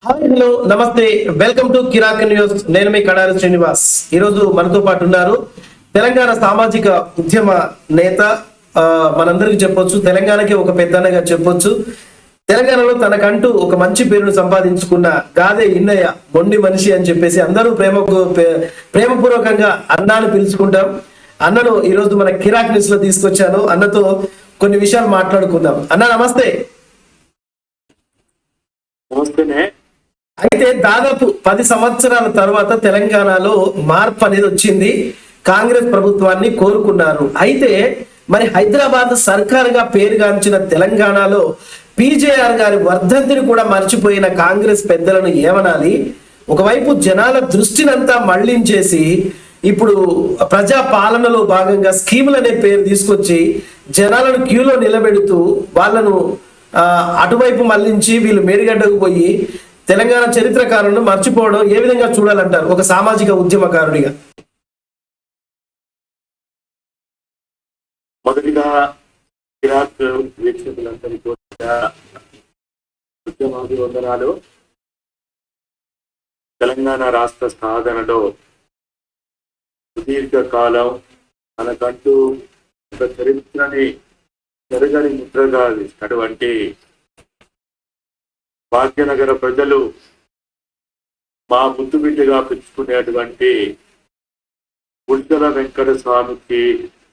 Hi hello నమస్తే, welcome to Kirik news. నేను మీ కడారి శ్రీనివాస్. ఈరోజు మనతో పాటు ఉన్నారు తెలంగాణ సామాజిక ఉద్యమ నేత, మనందరికి చెప్పొచ్చు, తెలంగాణకి ఒక పెద్దన్నగా చెప్పొచ్చు. తెలంగాణలో తనకంటూ ఒక మంచి పేరును సంపాదించుకున్న గాదే ఇన్నయ్య, మొండి మనిషి అని చెప్పేసి అందరూ ప్రేమపూర్వకంగా అన్నాను పిలుచుకుంటాం. అన్నను ఈరోజు మన కిరాక్ న్యూస్ లో తీసుకొచ్చాను. అన్నతో కొన్ని విషయాలు మాట్లాడుకుందాం. అన్న నమస్తే. నమస్తేనే. అయితే దాదాపు 10 సంవత్సరాల తర్వాత తెలంగాణలో మార్పు అనేది వచ్చింది. కాంగ్రెస్ ప్రభుత్వాన్ని కోరుకున్నారు. అయితే మరి హైదరాబాద్ సర్కారుగా పేరుగాంచిన తెలంగాణలో పీజేఆర్ గారి వర్ధంతిని కూడా మర్చిపోయిన కాంగ్రెస్ పెద్దలను ఏమనాలి? ఒకవైపు జనాల దృష్టినంతా మళ్లించేసి ఇప్పుడు ప్రజా పాలనలో భాగంగా స్కీములు అనే పేరు తీసుకొచ్చి జనాలను క్యూలో నిలబెడుతూ వాళ్ళను అటువైపు మళ్లించి వీళ్ళు మేడిగడ్డకు పోయి తెలంగాణ చరిత్రకారులను మర్చిపోవడం ఏ విధంగా చూడాలంటారు ఒక సామాజిక ఉద్యమకారుడిగా? మొదటిగా కిరాక్ వీక్షకులందరికీ కూడా ఉద్యమాభివందనాలు. తెలంగాణ రాష్ట్ర సాధనలో సుదీర్ఘకాలం మనకంటూ ఒక చరిత్రని చెరగని ముద్రగా ఇచ్చినటువంటి భాగ్యనగర ప్రజలు మా ముద్దు బిడ్డగా పిలుచుకునేటువంటి గుడిసెల వెంకట స్వామికి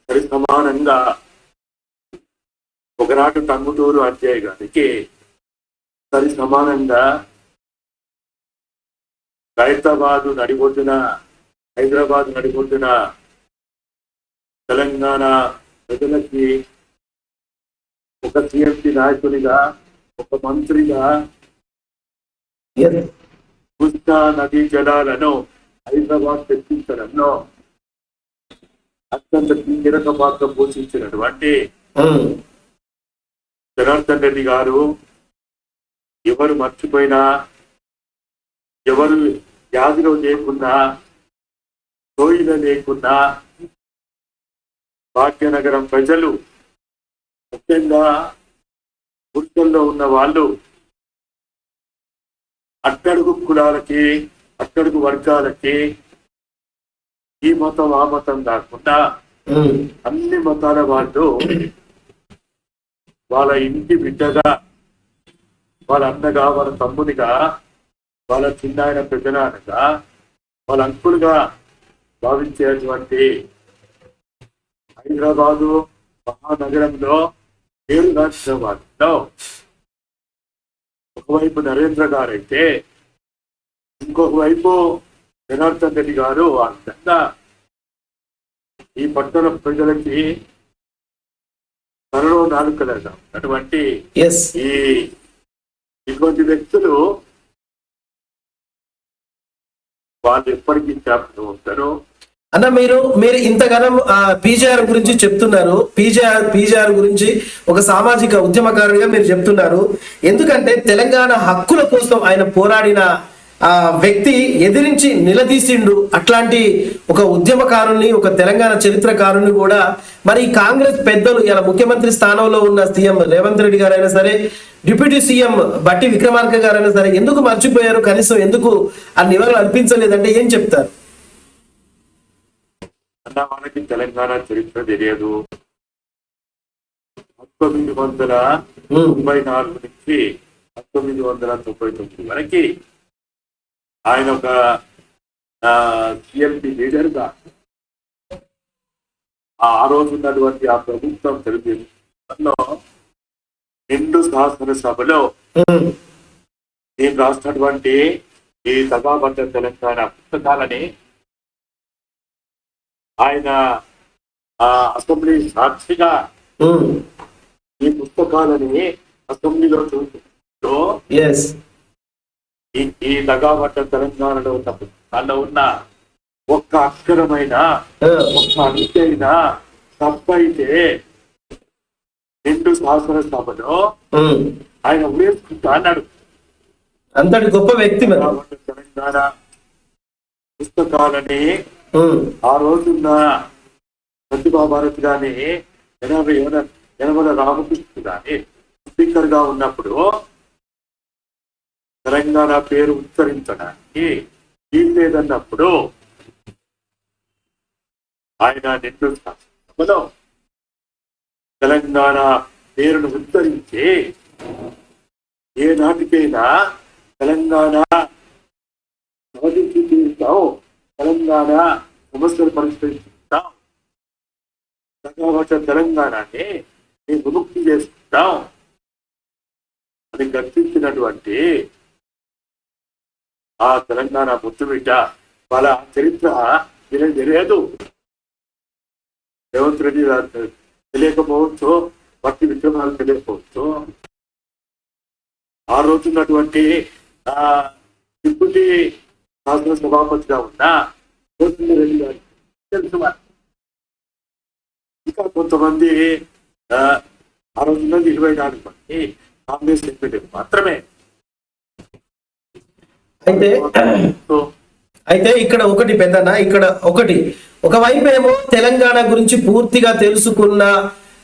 సరి సమానంగా ఒకనాటు టంగుటూరు అజయ్ గారికి సరి సమానంగా హైదరాబాదు నడిబొడ్డున తెలంగాణ ప్రజలకి ఒక సిఎంపి నాయకునిగా, ఒక మంత్రిగా కృష్ణా నదీ జలాలను హైదరాబాద్ తెప్పించడంలో అత్యంత కీలక పాత్ర పోషించినటువంటి జనార్దన్ రెడ్డి గారు ఎవరు మర్చిపోయినా, ఎవరు వ్యాధిలో లేకున్నా, సోయిలో లేకున్నా భాగ్యనగరం ప్రజలు, ముఖ్యంగా గుర్తుల్లో ఉన్న వాళ్ళు అట్టడుగు కులాలకి, అట్టడుగు వర్గాలకి, ఈ మతం ఆ మతం కాకుండా అన్ని మతాల వాళ్ళు వాళ్ళ ఇంటి బిడ్డగా, వాళ్ళ అన్నగా, వాళ్ళ తమ్మునిగా, వాళ్ళ చిన్నాయన పెద్దనాన్నగా, వాళ్ళ అంకులుగా భావించేటువంటి హైదరాబాదు మహానగరంలో పేరుగాంచిన వాటిలో ఒకవైపు నరేంద్ర గారు అయితే, ఇంకొక వైపు జనార్దన్ రెడ్డి గారు ఆ విధంగా ఈ పట్టణ ప్రజలకి త్వరలో నాలుకలుగా ఉన్నటువంటి ఇటువంటి వ్యక్తులు వాళ్ళు ఎప్పటికీ జ్ఞాపకం ఉంటారు. అన్న, మీరు ఇంతగానం పీజేఆర్ గురించి చెప్తున్నారు. పీజేఆర్ గురించి ఒక సామాజిక ఉద్యమకారుడిగా మీరు చెప్తున్నారు. ఎందుకంటే తెలంగాణ హక్కుల కోసం ఆయన పోరాడిన వ్యక్తి ఎదిరించి నిలదీసిండు. అట్లాంటి ఒక ఉద్యమకారుని, ఒక తెలంగాణ చరిత్రకారుని కూడా మరి కాంగ్రెస్ పెద్దలు, ఇలా ముఖ్యమంత్రి స్థానంలో ఉన్న సీఎం రేవంత్ రెడ్డి గారైనా సరే, డిప్యూటీ సీఎం బట్టి విక్రమార్క గారైనా సరే ఎందుకు మర్చిపోయారు? కనీసం ఎందుకు ఆ నివారణ అర్పించలేదంటే ఏం చెప్తారు? అన్న, మనకి తెలంగాణ చరిత్ర తెలియదు. 1994 నుంచి 1999 వరకు ఆయన ఒక సిఎంపి లీడర్గా ఆ రోజు ఉన్నటువంటి ఆ ప్రభుత్వం తెలుగులో నిండు శాసనసభలో నేను రాసినటువంటి ఈ సభాబద్ధ తెలంగాణ పుస్తకాలని ఆయన అసెంబ్లీ సాక్షిగా ఈ పుస్తకాలని అసెంబ్లీలో చూస్తూ ఈ దగాబట్ట తెలంగాణలో ఉన్న పుస్తకాల్లో ఉన్న ఒక్క అక్షరమైన, ఒక్క అంకెైన తప్పైతే నిండు శాసనసభలో ఆయన వేసుకుంటా అన్నాడు. అంతటి గొప్ప వ్యక్తి తెలంగాణ పుస్తకాలని ఆ రోజున్న ప్రతిభా భారత్ గాని, యనమల రామకృష్ణ గాని స్పీకర్ గా ఉన్నప్పుడు తెలంగాణ పేరు ఉచ్చరించడానికి వీల్లేదన్నప్పుడు ఆయన నిండు సభలో తెలంగాణ పేరును ఉచ్చరించి ఏ నాటికైనా తెలంగాణ సాధించి తీరుతాం, తెలంగాణ సమస్యలు పరిష్కరిస్తాం, తెలంగాణని మేము విముక్తి చేసుకుంటాం అని గర్తించినటువంటి ఆ తెలంగాణ ముద్దుబిడ్డ వాళ్ళ చరిత్ర తెలియదు. రేవంత్ రెడ్డి తెలియకపోవచ్చు, భక్తి విక్రమాలు తెలియకపోవచ్చు. ఆ రోజున్నటువంటి డిప్యూటీ శాసన సభాపతిగా ఉన్న రేవంత్ రెడ్డి గారు తెలుసు. ఇంకా కొంతమంది ఆ రోజున్నది 24 మంది కాంగ్రెస్ ఎంపీలు మాత్రమే. అయితే ఇక్కడ ఒకటి పెద్దన్న, ఇక్కడ ఒకవైపు ఏమో తెలంగాణ గురించి పూర్తిగా తెలుసుకున్న,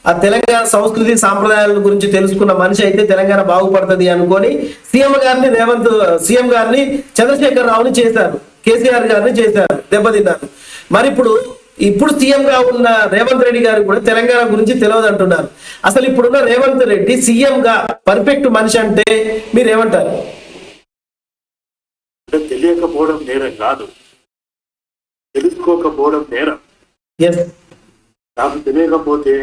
ఆ తెలంగాణ సంస్కృతి సాంప్రదాయాల గురించి తెలుసుకున్న మనిషి అయితే తెలంగాణ బాగుపడుతుంది అనుకొని సీఎం గారిని చంద్రశేఖర్ రావుని చేశారు, కేసీఆర్ గారిని చేశారు, దెబ్బతిన్నారు. మరి ఇప్పుడు సీఎం గా ఉన్న రేవంత్ రెడ్డి గారు కూడా తెలంగాణ గురించి తెలియదు అంటున్నారు. అసలు ఇప్పుడున్న రేవంత్ రెడ్డి సీఎం గా పర్ఫెక్ట్ మనిషి అంటే మీరేమంటారు? తెలియకపోవడం నేరం కాదు, తెలుసుకోకపోవడం నేరం. నాకు తెలియకపోతే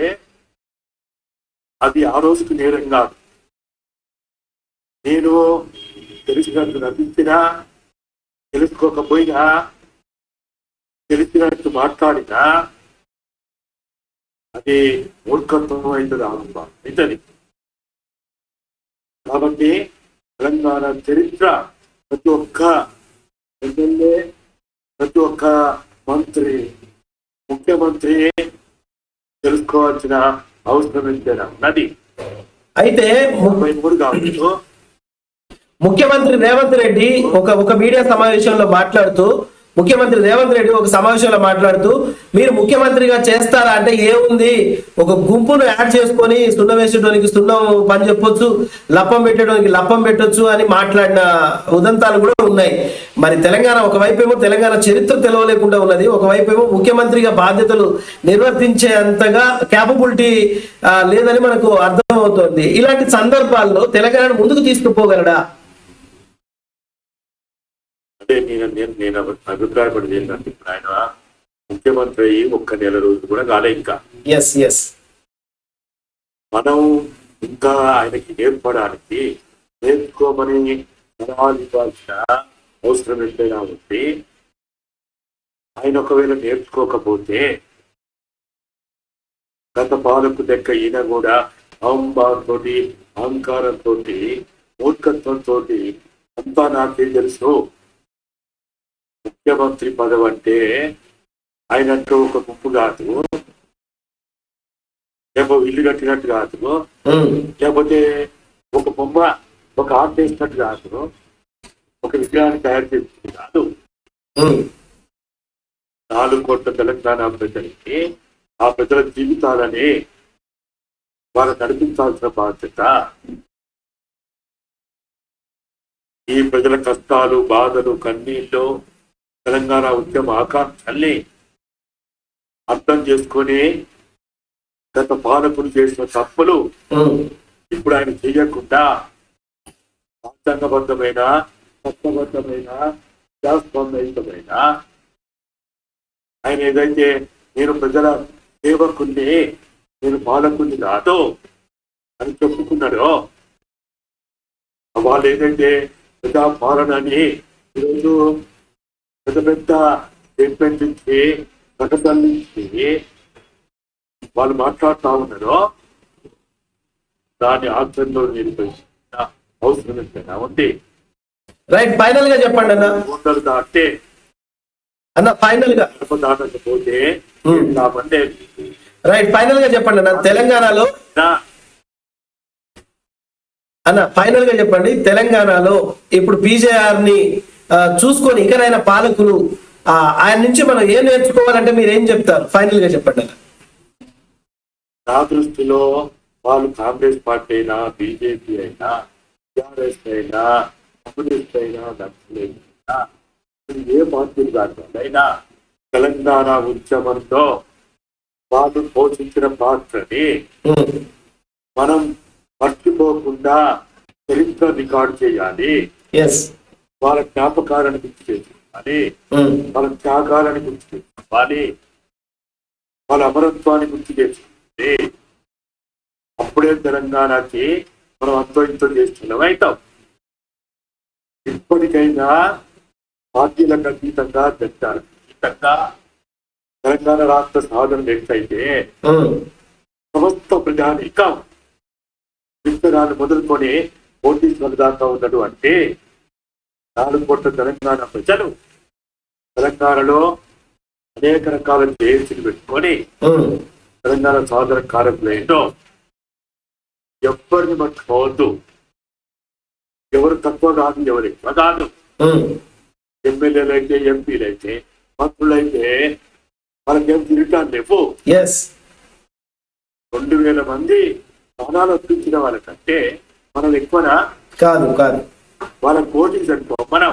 అది ఆ రోజుకి నేరం కాదు. నేను తెలిసినట్టు నటించినా, తెలుసుకోకపోయినా, తెలిసినట్టు మాట్లాడినా అది మూర్ఖత్వం అవుతుంది, అవుతుంది. కాబట్టి తెలంగాణ చరిత్ర ప్రతి ఒక్క ఎమ్మెల్యే, ప్రతి ఒక్క మంత్రి, ముఖ్యమంత్రి తెలుసుకోవాల్సిన అవసరం ఎంతైనా ఉన్నది. అయితే 33 కావచ్చు. ముఖ్యమంత్రి రేవంత్ రెడ్డి ఒక మీడియా సమావేశంలో మాట్లాడుతూ మీరు ముఖ్యమంత్రిగా చేస్తారా అంటే ఏముంది, ఒక గుంపును యాడ్ చేసుకొని సున్నం వేసేటానికి సున్నం పని చెప్పొచ్చు, లప్పం పెట్టడానికి లప్పం పెట్టొచ్చు అని మాట్లాడిన ఉదంతాలు కూడా ఉన్నాయి. మరి తెలంగాణ ఒకవైపేమో తెలంగాణ చరిత్ర తెలవలేకుండా ఉన్నది, ఒకవైపేమో ముఖ్యమంత్రిగా బాధ్యతలు నిర్వర్తించే అంతగా క్యాపబిలిటీ లేదని మనకు అర్థమవుతోంది. ఇలాంటి సందర్భాల్లో తెలంగాణను ముందుకు తీసుకుపోగలడా? అంటే నేను అభిప్రాయపడేది ఏంటంటే, ఇప్పుడు ఆయన ముఖ్యమంత్రి అయ్యి 1 నెల రోజులు కూడా కాలే. ఇంకా మనం ఇంకా ఆయనకి నేర్చుకోమని సలహాలు ఇవ్వాల్సిన అవసరం ఎంతైనా ఉంది. ఆయన ఒకవేళ నేర్చుకోకపోతే గత పాలకు దక్క ఈయన కూడా అహంభావంతో, అహంకారంతో, మూర్ఖత్వంతో అంతా నాకే తెలుసు, ముఖ్యమంత్రి పదవి అంటే ఆయనంటూ ఒక గుంపు కాదు, లేకపోతే ఇల్లు కట్టినట్టు కాదు, లేకపోతే ఒక బొమ్మ, ఒక ఆర్ట్ వేసినట్టు కాదు, ఒక విగ్రహాన్ని తయారు చేసినట్టు కాదు. 4 కోట్ల తెలంగాణ ప్రజలకి, ఆ ప్రజల జీవితాలని వారు నడిపించాల్సిన బాధ్యత. ఈ ప్రజల కష్టాలు, బాధలు, కన్నీళ్ళు, తెలంగాణ ఉద్యమ ఆకాంక్షల్ని అర్థం చేసుకొని గత పాలకులు చేసిన తప్పులు ఇప్పుడు ఆయన చేయకుండా రాజ్యాంగబద్ధమైన, చట్టబద్ధమైన, శాస్త్రబద్ధమైన ఆయన ఏదైతే నేను ప్రజల సేవకుల్ని, నేను పాలకుల్ని కాదు అని చెప్పుకున్నాడో, వాళ్ళు ఏదైతే ప్రజా పాలనని ఈరోజు పెద్ద పెద్ద స్టేట్మెంట్ ఇచ్చి, ప్రకటనలు ఇచ్చి వాళ్ళు మాట్లాడుతూ ఉన్నారో దాని ఆచరణలో నిర్వహించిన అవసరం ఎంతైనా ఉంది. రైట్, ఫైనల్ గా చెప్పండి అన్న. ఓటర్లు దాటే అన్న ఫైనల్ గా దాటకపోతే రైట్, ఫైనల్ గా చెప్పండి అన్న. తెలంగాణలో ఫైనల్ గా చెప్పండి, తెలంగాణలో ఇప్పుడు పీజేఆర్ ని చూసుకొని ఇకనైనా పాలకులు ఆయన నుంచి మనం ఏం నేర్చుకోవాలంటే మీరు ఏం చెప్తారు? ఫైనల్ గా చెప్పండి అన్న. నా దృష్టిలో వాళ్ళు కాంగ్రెస్ పార్టీ అయినా, బీజేపీ అయినా, టీఆర్ఎస్ అయినా, కమ్యూనిస్ట్ అయినా నక్సలైట్ అయినా ఏ పార్టీలు కాదు అయినా తెలంగాణ ఉద్యమంలో వాళ్ళు పోషించిన పాత్రని మనం మర్చిపోకుండా చరిత్ర రికార్డు చేయాలి. ఎస్, వాళ్ళ జ్ఞాపకాలను గుర్తు చేసుకోవాలి, వాళ్ళ త్యాగాలను గుర్తు చేసుకోవాలి, వాళ్ళ అమరత్వాన్ని గుర్తు చేసుకోవాలి. అప్పుడే తెలంగాణకి మనం అంతో ఇంతో చేస్తున్నాం అవుతాం. ఇప్పటికైనా పార్టీలకు అతీతంగా అతీతంగా తెలంగాణ రాష్ట్ర సాధన ఎట్లయితే సమస్త ప్రజానీకం విత్తనాలు మొదలుకొని కోటీశ్వర దాకా ఉన్నాడు అంటే 4 కోట్ల తెలంగాణ ప్రజలు తెలంగాణలో అనేక రకాల జేఏసీలు పెట్టుకొని తెలంగాణ సాధన కార్యక్రమంలో ఎవరిని మర్చిపోవద్దు. ఎవరు తక్కువ కాదు, ఎవరు ఎక్కువ కాదు. ఎమ్మెల్యేలు అయితే, ఎంపీలు అయితే, మంత్రులైతే వాళ్ళకేం తిరిగాను లేవు. 2000 మంది స్థానాలు ఒప్పించిన వాళ్ళకంటే మనం ఎక్కువనా? కాదు కాదు. వాళ్ళ కోటింగ్స్ అనుకో మనం,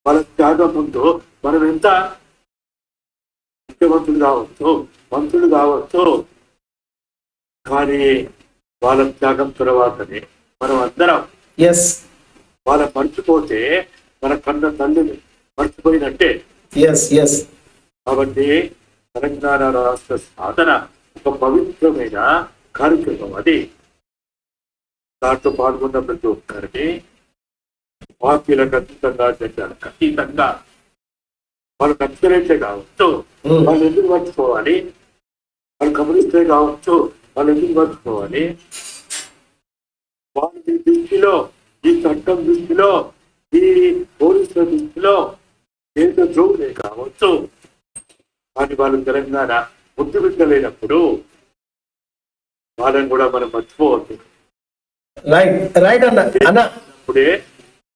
వాళ్ళ త్యాగం ముందు మనం ఎంత ముఖ్యమంత్రులు కావచ్చు, మంత్రులు కావచ్చు, కానీ వాళ్ళ త్యాగం తర్వాతనే మనం అందరం వాళ్ళ మర్చిపోతే మన కన్న తల్లిని మర్చిపోయినట్టే. కాబట్టి తెలంగాణ రాష్ట్ర సాధన ఒక పవిత్రమైన కార్యక్రమం. అది దాంట్లో పాల్గొన్న ప్రతి ఒక్కరిని పార్టీలకు అతీతంగా, జెండాలకు అతీతంగా వాళ్ళు నచ్చలేటే కావచ్చు, వాళ్ళు ఎందుకు మర్చిపోవాలి? వాళ్ళు కమ్యూనిస్టే కావచ్చు, వాళ్ళు ఎందుకు మర్చిపోవాలి? వాళ్ళ దృష్టిలో, ఈ చట్టం దృష్టిలో, ఈ పోలీసుల దృష్టిలో దేశ ద్రోహులే కావచ్చు, కానీ వాళ్ళు తెలంగాణ ముద్దు బిడ్డలేనప్పుడు వాళ్ళని కూడా మనం మర్చిపోవద్దు. రైట్ అన్న, అప్పుడే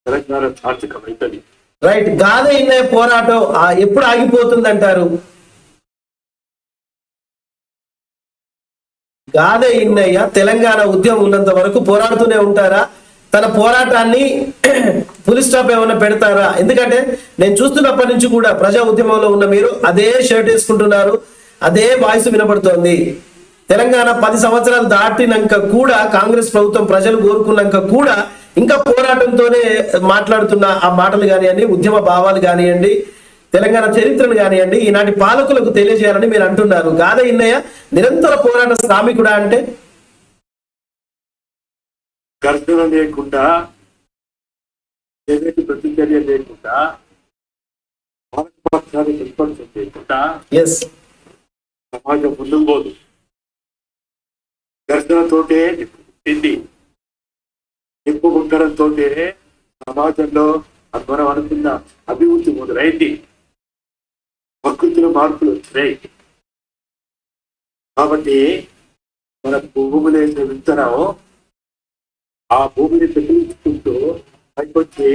తెలంగాణ సార్థకమైంది. రైట్. గాదే ఇన్నయ్య పోరాటం ఎప్పుడు ఆగిపోతుంది అంటారు? గాదే ఇన్నయ్య తెలంగాణ ఉద్యమం ఉన్నంత వరకు పోరాడుతూనే ఉంటారా? తన పోరాటాన్ని ఫుల్ స్టాప్ ఏమైనా పెడతారా? ఎందుకంటే నేను చూస్తున్నప్పటి నుంచి కూడా ప్రజా ఉద్యమంలో ఉన్న మీరు అదే షర్ట్ వేసుకుంటున్నారు, అదే వాయిస్ వినబడుతోంది. తెలంగాణ 10 సంవత్సరాలు దాటినాక కూడా, కాంగ్రెస్ ప్రభుత్వం ప్రజలు కోరుకున్నాక కూడా ఇంకా పోరాటంతోనే మాట్లాడుతున్న ఆ మాటలు కానివ్వండి, ఉద్యమ భావాలు కానివ్వండి, తెలంగాణ చరిత్రను కానివ్వండి, ఈనాటి పాలకులకు తెలియజేయాలని మీరు అంటున్నారు. గాదే ఇన్నయ్య నిరంతర పోరాట శ్రామికుడా అంటే? ఘర్షణ లేకుండా, ఏదైతే ప్రతిచర్య లేకుండా, పక్షాన్ని ప్రతిపక్షం లేకుండా సమాజం ముందుకు పోదు. ఘర్షణతోటే నిప్పు పుట్టింది. నిప్పు పుట్టడంతో సమాజంలో మనం అనుకున్న అభివృద్ధి మొదలైంది, ప్రకృతిలో మార్పులు వచ్చినాయి. కాబట్టి మన భూములేసే విత్తనం ఆ భూమిని పెట్టుకుంటూ పైకొచ్చి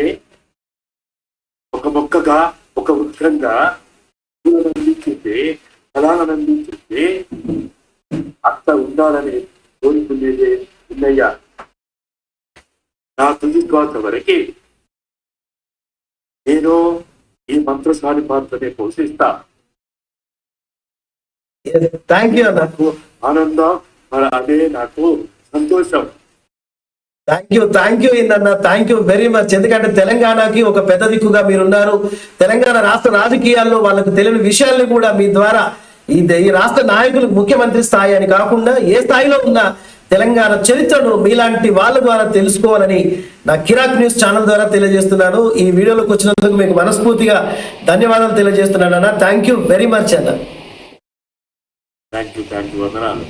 ఒక మొక్కగా, ఒక వృక్షంగా పూలను అందించింది, ఫలాలను అందించింది. అంత ఉండాలని కోరుకునేది ఇన్నయ్య. నా తుది శ్వాస వరకు నేను ఈ మంత్రశాలి పాత్రనే పోషిస్తా. నాకు ఆనందం, అదే నాకు సంతోషం. థ్యాంక్ యూ ఇందన్న, థ్యాంక్ యూ వెరీ మచ్. ఎందుకంటే తెలంగాణకి ఒక పెద్ద దిక్కుగా మీరున్నారు. తెలంగాణ రాష్ట్ర రాజకీయాల్లో వాళ్ళకు తెలియని విషయాల్ని కూడా మీ ద్వారా ఈ రాష్ట్ర నాయకులు, ముఖ్యమంత్రి స్థాయి అని కాకుండా ఏ స్థాయిలో ఉన్న తెలంగాణ చరిత్రను మీలాంటి వాళ్ళ ద్వారా తెలుసుకోవాలని నా కిరాక్ న్యూస్ ఛానల్ ద్వారా తెలియజేస్తున్నాను. ఈ వీడియోలోకి వచ్చినందుకు మీకు మనస్ఫూర్తిగా ధన్యవాదాలు తెలియజేస్తున్నాను అన్న. థ్యాంక్ యూ వెరీ మచ్ అన్న. థ్యాంక్ యూ వందనాలు.